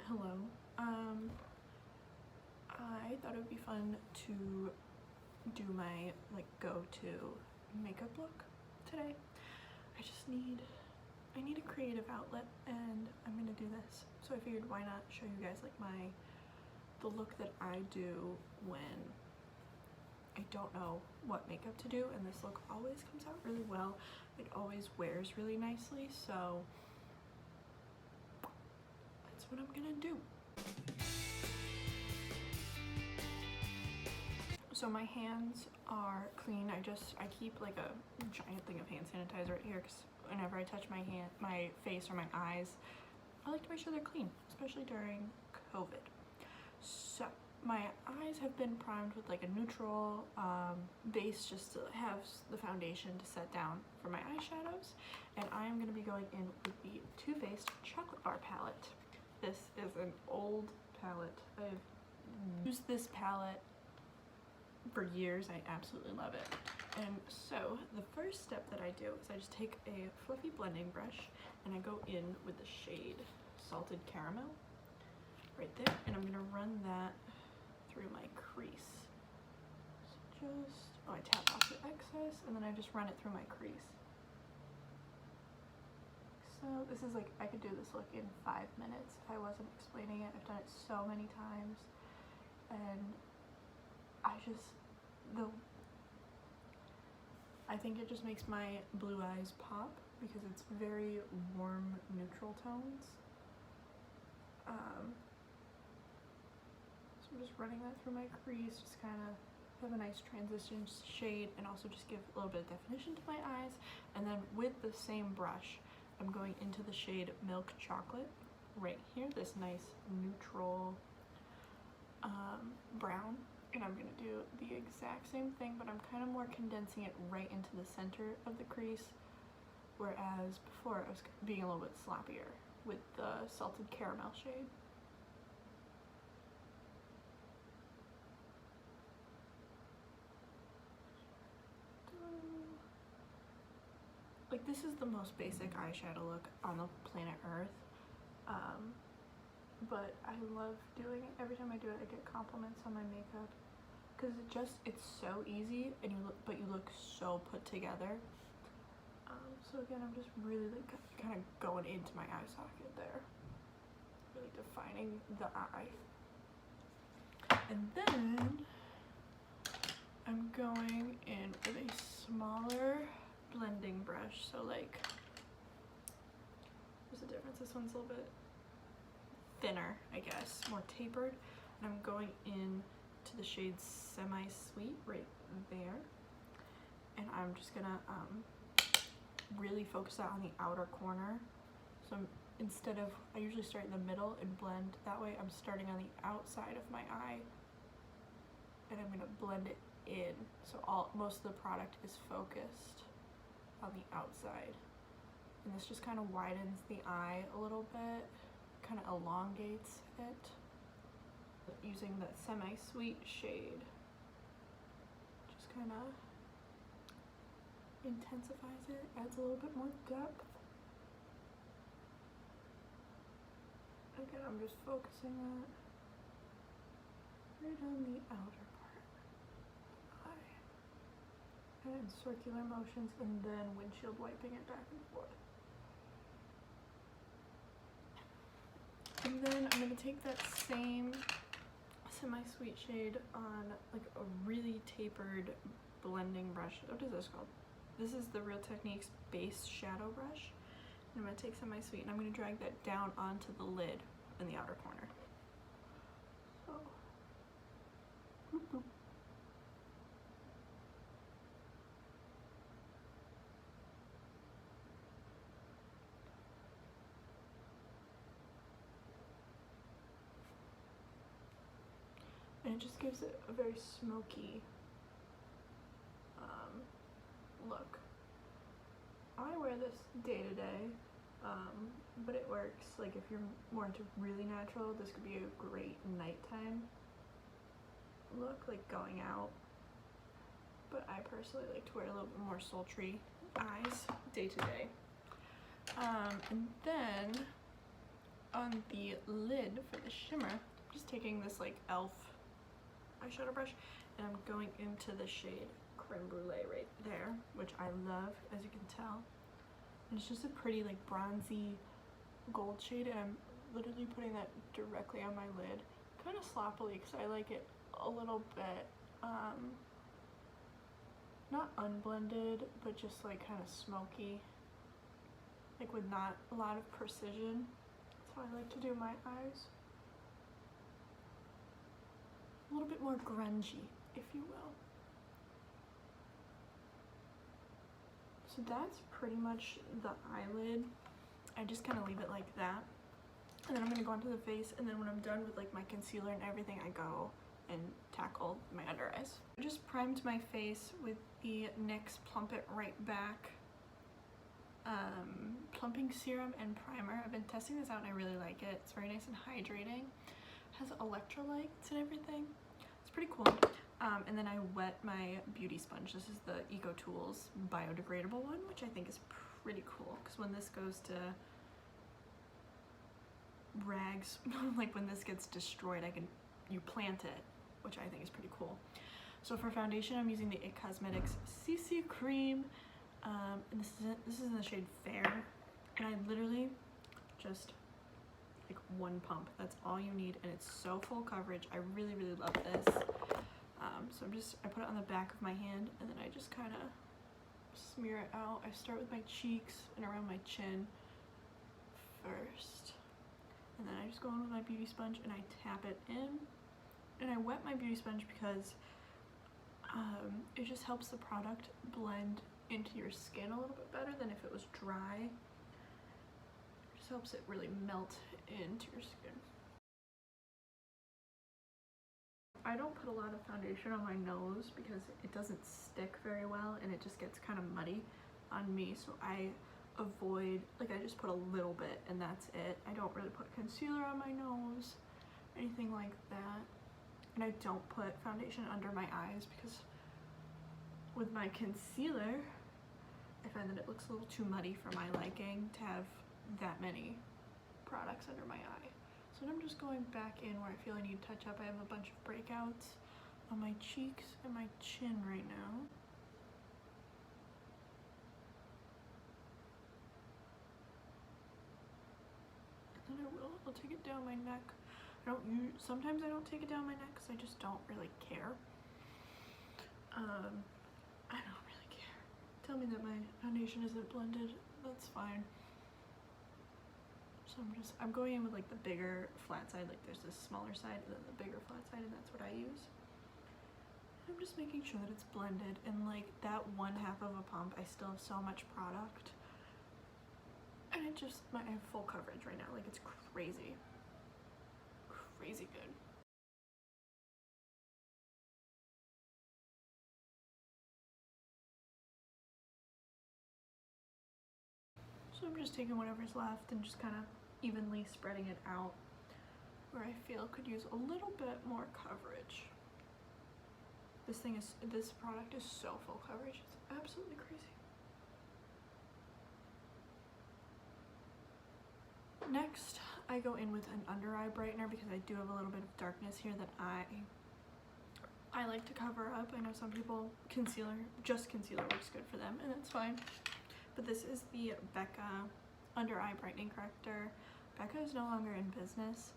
Hello. I thought it would be fun to do my go-to makeup look today. I need a creative outlet and I'm gonna do this. So I figured why not show you guys the look that I do when I don't know what makeup to do, and this look always comes out really well. It always wears really nicely, so that's what I'm gonna do. So my hands are clean. I keep like a giant thing of hand sanitizer right here because whenever I touch my face or my eyes, I like to make sure they're clean, especially during COVID. So my eyes have been primed with like a neutral base just to have the foundation to set down for my eyeshadows, and I am going to be going in with the Too Faced Chocolate Bar palette. This is an old palette. I've used this palette for years. I absolutely love it. And so the first step that I do is I just take a fluffy blending brush and I go in with the shade Salted Caramel right there, and I'm gonna run that through my crease. So I tap off the excess and then I just run it through my crease. So this is like, I could do this look in 5 minutes if I wasn't explaining it. I've done it so many times, and I think it just makes my blue eyes pop because it's very warm neutral tones. So I'm just running that through my crease, just kind of have a nice transition shade and also just give a little bit of definition to my eyes. And then with the same brush, I'm going into the shade Milk Chocolate right here, this nice neutral brown. And I'm going to do the exact same thing, but I'm kind of more condensing it right into the center of the crease, whereas before I was being a little bit sloppier with the Salted Caramel shade. Like, this is the most basic eyeshadow look on the planet Earth, but I love doing it. Every time I do it, I get compliments on my makeup because it's so easy, and you look so put together. So again, I'm just really kind of going into my eye socket there, really defining the eye. And then I'm going in with a smaller blending brush. So like, there's a difference. This one's a little bit thinner, I guess, more tapered. And I'm going in to the shade Semi-Sweet right there. And I'm just gonna really focus that on the outer corner. So I usually start in the middle and blend that way. I'm starting on the outside of my eye and I'm gonna blend it in. So most of the product is focused on the outside. And this just kind of widens the eye a little bit, kind of elongates it. Using the Semi-Sweet shade, just kind of intensifies it, adds a little bit more depth. Again, I'm just focusing that right on the outer part of the eye. And in circular motions, and then windshield wiping it back and forth. And then I'm going to take that same Semi-Sweet shade on like a really tapered blending brush. What is this called? This is the Real Techniques Base Shadow Brush. And I'm going to take Semi-Sweet and I'm going to drag that down onto the lid in the outer corner. So, boop, boop. And it just gives it a very smoky look. I wear this day to day, but it works. Like, if you're more into really natural, this could be a great nighttime look, like going out. But I personally like to wear a little bit more sultry eyes day to day. And then on the lid for the shimmer, I'm just taking this like e.l.f. eyeshadow brush and I'm going into the shade Creme Brulee right there, which I love, as you can tell. And it's just a pretty like bronzy gold shade, and I'm literally putting that directly on my lid, kind of sloppily because I like it a little bit not unblended, but just like kind of smoky, like with not a lot of precision. That's how I like to do my eyes. A little bit more grungy, if you will. So that's pretty much the eyelid. I just kind of leave it like that. And then I'm going to go onto the face, and then when I'm done with like my concealer and everything, I go and tackle my under eyes. I just primed my face with the NYX Plump It Right Back plumping serum and primer. I've been testing this out and I really like it. It's very nice and hydrating. It has electrolytes and everything. It's pretty cool. And then I wet my beauty sponge. This is the EcoTools biodegradable one, which I think is pretty cool, because when this goes to rags, like when this gets destroyed, you plant it, which I think is pretty cool. So for foundation, I'm using the IT Cosmetics CC Cream, and this is in the shade Fair, and I literally just like one pump. That's all you need, and it's so full coverage. I really, really love this. So I put it on the back of my hand, and then I just kind of smear it out. I start with my cheeks and around my chin first, and then I just go in with my beauty sponge and I tap it in. And I wet my beauty sponge because it just helps the product blend into your skin a little bit better than if it was dry. It just helps it really melt into your skin. I don't put a lot of foundation on my nose because it doesn't stick very well and it just gets kind of muddy on me, so I avoid, like I just put a little bit and that's it. I don't really put concealer on my nose, anything like that. And I don't put foundation under my eyes because with my concealer, I find that it looks a little too muddy for my liking to have that many products under my eye. So I'm just going back in where I feel I need to touch up. I have a bunch of breakouts on my cheeks and my chin right now. And then I'll take it down my neck. Sometimes I don't take it down my neck because I just don't really care. I don't really care. Tell me that my foundation isn't blended, that's fine. So I'm going in with like the bigger flat side, like there's this smaller side and then the bigger flat side, and that's what I use. And I'm just making sure that it's blended, and like that one half of a pump, I still have so much product. And I have full coverage right now, like it's crazy. Crazy good. So I'm just taking whatever's left and just kind of evenly spreading it out where I feel could use a little bit more coverage. This product is so full coverage, it's absolutely crazy. Next, I go in with an under eye brightener because I do have a little bit of darkness here that I like to cover up. I know some people, just concealer works good for them, and that's fine. But this is the Becca Under Eye Brightening Corrector. Becca is no longer in business,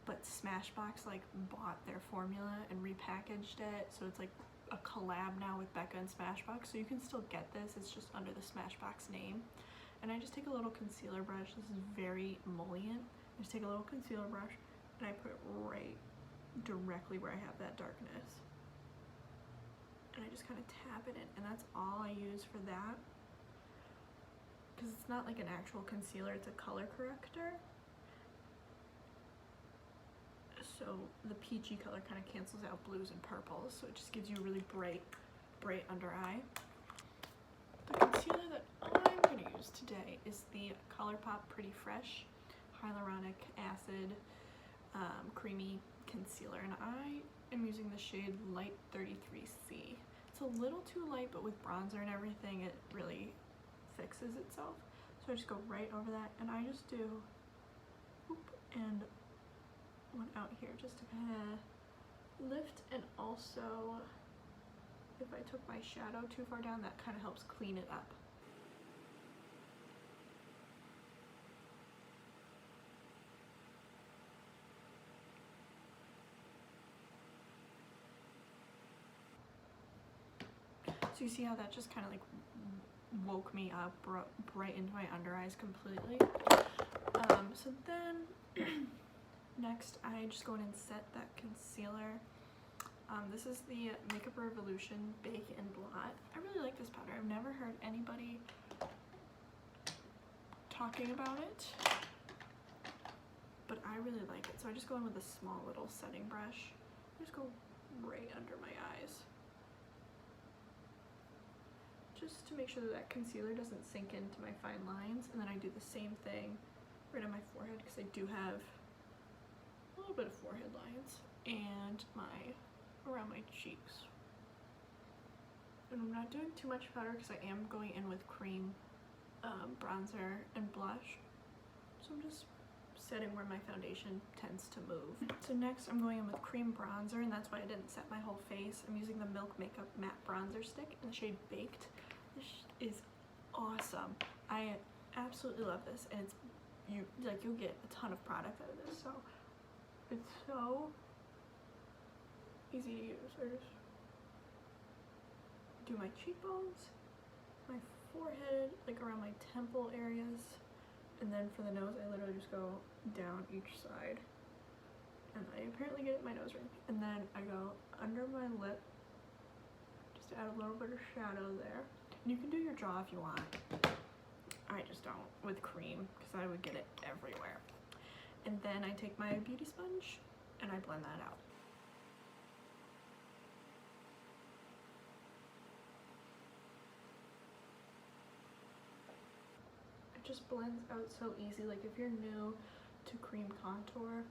but Smashbox like bought their formula and repackaged it, so it's like a collab now with Becca and Smashbox, so you can still get this, it's just under the Smashbox name. And I just take a little concealer brush. This is very emollient. I just take a little concealer brush and I put it right directly where I have that darkness, and I just kind of tap it in, and that's all I use for that, because it's not like an actual concealer, it's a color corrector, so the peachy color kind of cancels out blues and purples, so it just gives you a really bright under eye. The concealer that I'm going to use today is the ColourPop Pretty Fresh Hyaluronic Acid Creamy Concealer, and I am using the shade Light 33C. It's a little too light, but with bronzer and everything, it really fixes itself. So I just go right over that, and I just do and one out here just to kind of lift, and also if I took my shadow too far down, that kind of helps clean it up. So you see how that just kind of like woke me up right into my under eyes completely. So then next I just go in and set that concealer. This is the Makeup Revolution Bake and Blot. I really like this powder. I've never heard anybody talking about it, but I really like it. So I just go in with a small little setting brush. I just go right under my eyes, just to make sure that concealer doesn't sink into my fine lines. And then I do the same thing right on my forehead, because I do have a little bit of forehead lines, and around my cheeks. And I'm not doing too much powder because I am going in with cream bronzer and blush, so I'm just setting where my foundation tends to move. So next I'm going in with cream bronzer, and that's why I didn't set my whole face. I'm using the Milk Makeup Matte Bronzer Stick in the shade Baked. This is awesome. I absolutely love this, and you'll get a ton of product out of this. So it's so easy to use. I just do my cheekbones, my forehead, like around my temple areas, and then for the nose I literally just go down each side, and I apparently get it in my nose ring, and then I go under my lip just to add a little bit of shadow there. And you can do your jaw if you want. I just don't with cream because I would get it everywhere. And then I take my beauty sponge and I blend that out. It just blends out so easy. Like if you're new to cream contour,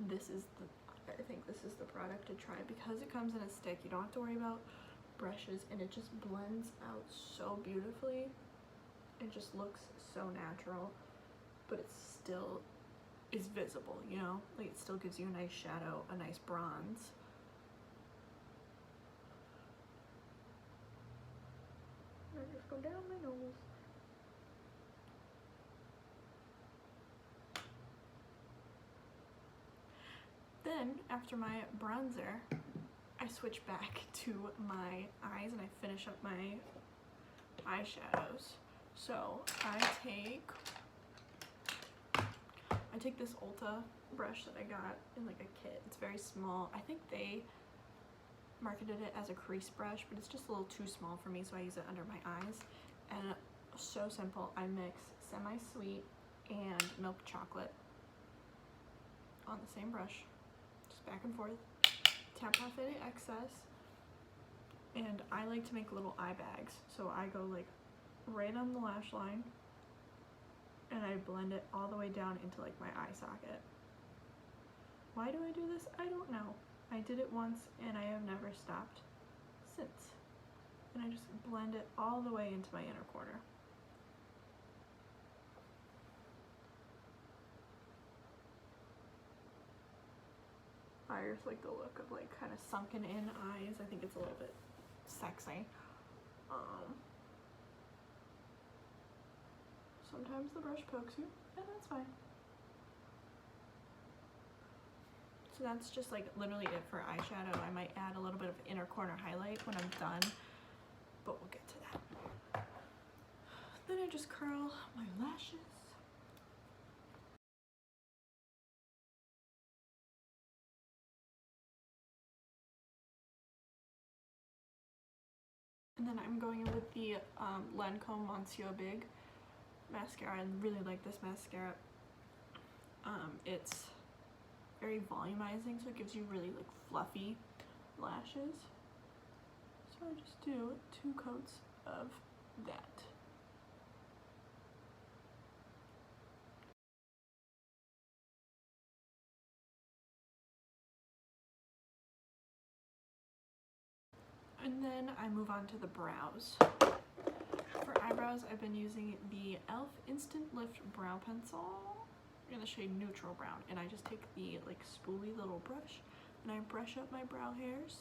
I think this is the product to try, because it comes in a stick. You don't have to worry about brushes, and it just blends out so beautifully. It just looks so natural, but it still is visible, you know? Like it still gives you a nice shadow, a nice bronze. I just go down my nose. Then after my bronzer, I switch back to my eyes and I finish up my eyeshadows. So I take this Ulta brush that I got in like a kit. It's very small. I think they marketed it as a crease brush, but it's just a little too small for me, so I use it under my eyes. And so simple. I mix semi-sweet and milk chocolate on the same brush, just back and forth. Tap off any excess, and I like to make little eye bags, so I go like right on the lash line and I blend it all the way down into like my eye socket. Why do I do this? I don't know. I did it once and I have never stopped since. And I just blend it all the way into my inner corner. I just like the look of like kind of sunken in eyes. I think it's a little bit sexy. Sometimes the brush pokes you, and that's fine. So that's just like literally it for eyeshadow. I might add a little bit of inner corner highlight when I'm done, but we'll get to that. Then I just curl my lashes. And then I'm going in with the Lancome Monsieur Big mascara. I really like this mascara. It's very volumizing, so it gives you really like fluffy lashes. So I just do 2 coats of that. And then I move on to the brows. For eyebrows, I've been using the e.l.f. Instant Lift Brow Pencil in the shade Neutral Brown, and I just take the like spoolie little brush and I brush up my brow hairs.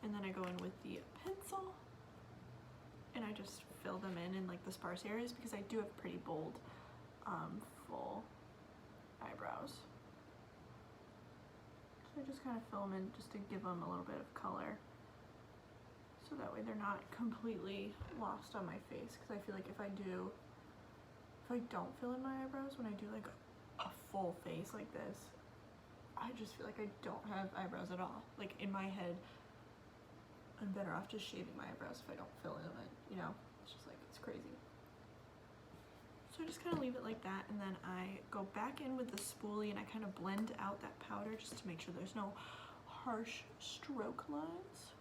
And then I go in with the pencil and I just fill them in like the sparse areas, because I do have pretty bold, full eyebrows. So I just kind of fill them in just to give them a little bit of color, so that way they're not completely lost on my face. Because I feel like if I don't fill in my eyebrows when I do like a full face like this, I just feel like I don't have eyebrows at all. Like in my head, I'm better off just shaving my eyebrows if I don't fill in it, you know? It's just like, it's crazy. So I just kind of leave it like that, and then I go back in with the spoolie and I kind of blend out that powder just to make sure there's no harsh stroke lines.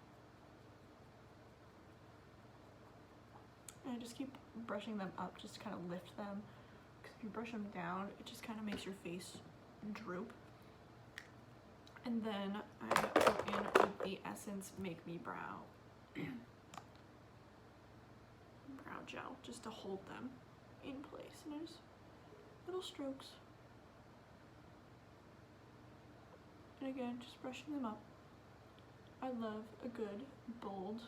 And I just keep brushing them up just to kind of lift them, because if you brush them down, it just kind of makes your face droop. And then I go in with the Essence Make Me Brow gel just to hold them in place. And there's little strokes. And again, just brushing them up. I love a good bold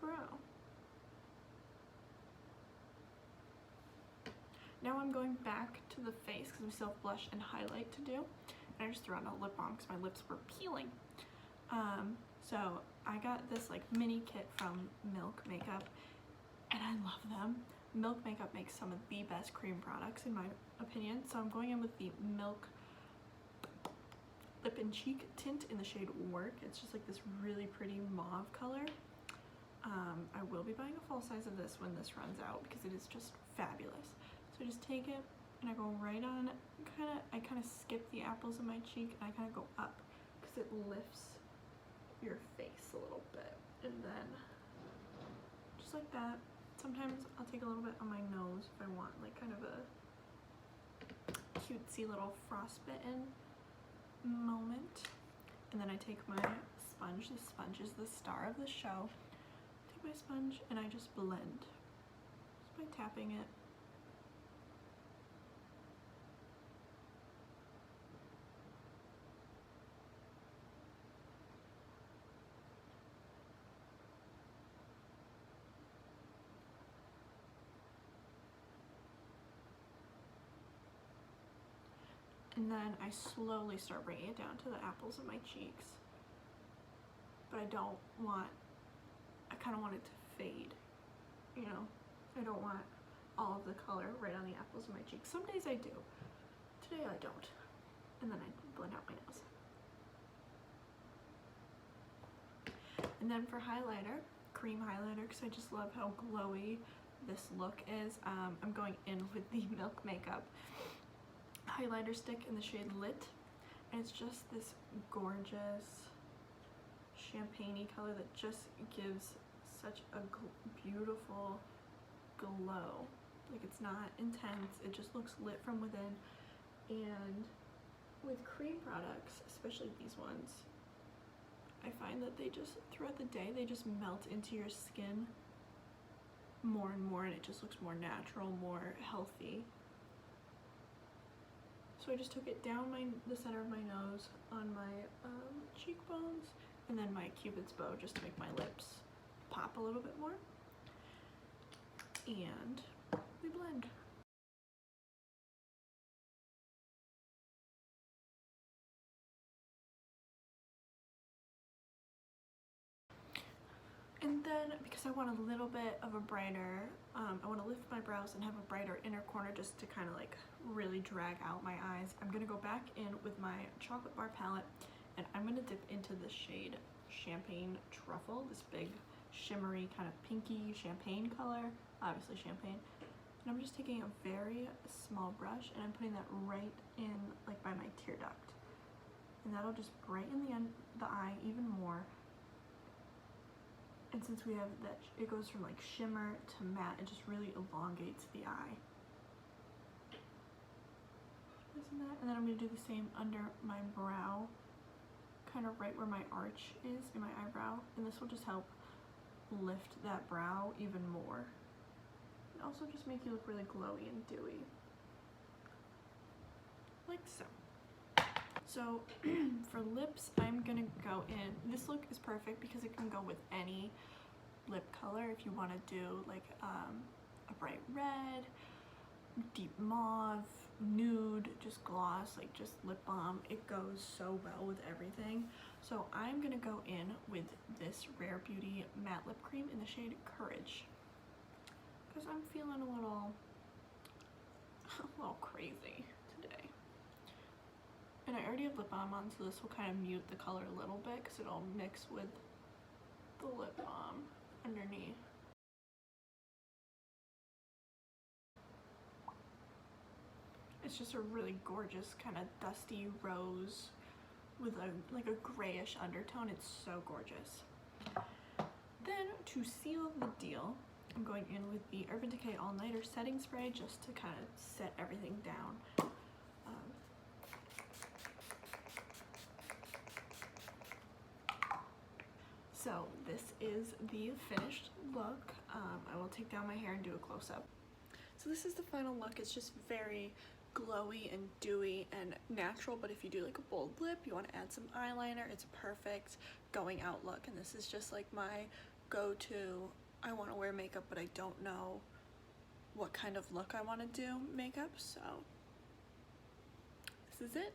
brow. Now I'm going back to the face because we still have blush and highlight to do. And I just threw on a lip balm because my lips were peeling. So I got this like mini kit from Milk Makeup, and I love them. Milk Makeup makes some of the best cream products in my opinion. So I'm going in with the Milk Lip and Cheek tint in the shade Work. It's just like this really pretty mauve color. I will be buying a full size of this when this runs out because it is just fabulous. So I just take it and I go right on, I kind of skip the apples of my cheek and I kind of go up because it lifts your face a little bit. And then just like that. Sometimes I'll take a little bit on my nose if I want like kind of a cutesy little frostbitten moment. And then I take my sponge. The sponge is the star of the show. Take my sponge and I just blend just by tapping it. And then I slowly start bringing it down to the apples of my cheeks. But I kind of want it to fade, you know? I don't want all of the color right on the apples of my cheeks. Some days I do. Today I don't. And then I blend out my nose. And then for highlighter, cream highlighter, because I just love how glowy this look is, I'm going in with the Milk Makeup highlighter stick in the shade Lit, and it's just this gorgeous champagne-y color that just gives such a beautiful glow. Like, it's not intense, it just looks lit from within. And with cream products, especially these ones, I find that they just, throughout the day, they just melt into your skin more and more, and it just looks more natural, more healthy. So I just took it down the center of my nose, on my cheekbones, and then my Cupid's bow just to make my lips pop a little bit more. And we blend. And then, because I want a little bit of a brighter, I want to lift my brows and have a brighter inner corner just to kind of like really drag out my eyes, I'm going to go back in with my Chocolate Bar palette, and I'm going to dip into the shade Champagne Truffle, this big shimmery kind of pinky champagne color, obviously champagne. And I'm just taking a very small brush and I'm putting that right in like by my tear duct. And that'll just brighten the eye even more. And since we have that, it goes from like shimmer to matte, it just really elongates the eye. Isn't that? And then I'm going to do the same under my brow, kind of right where my arch is in my eyebrow. And this will just help lift that brow even more. And also just make you look really glowy and dewy. Like so. So for lips, I'm gonna go in, this look is perfect because it can go with any lip color. If you want to do like a bright red, deep mauve, nude, just gloss, like just lip balm, it goes so well with everything. So I'm gonna go in with this Rare Beauty matte lip cream in the shade Courage because I'm feeling a little crazy today. And I already have lip balm on, so this will kind of mute the color a little bit because it'll mix with the lip balm underneath. It's just a really gorgeous kind of dusty rose with like a grayish undertone. It's so gorgeous. Then to seal the deal, I'm going in with the Urban Decay All Nighter setting spray just to kind of set everything down. So this is the finished look. I will take down my hair and do a close-up. So this is the final look. It's just very glowy and dewy and natural, but if you do like a bold lip, you want to add some eyeliner, it's a perfect going out look. And this is just like my go-to, I want to wear makeup but I don't know what kind of look I want to do makeup, so this is it.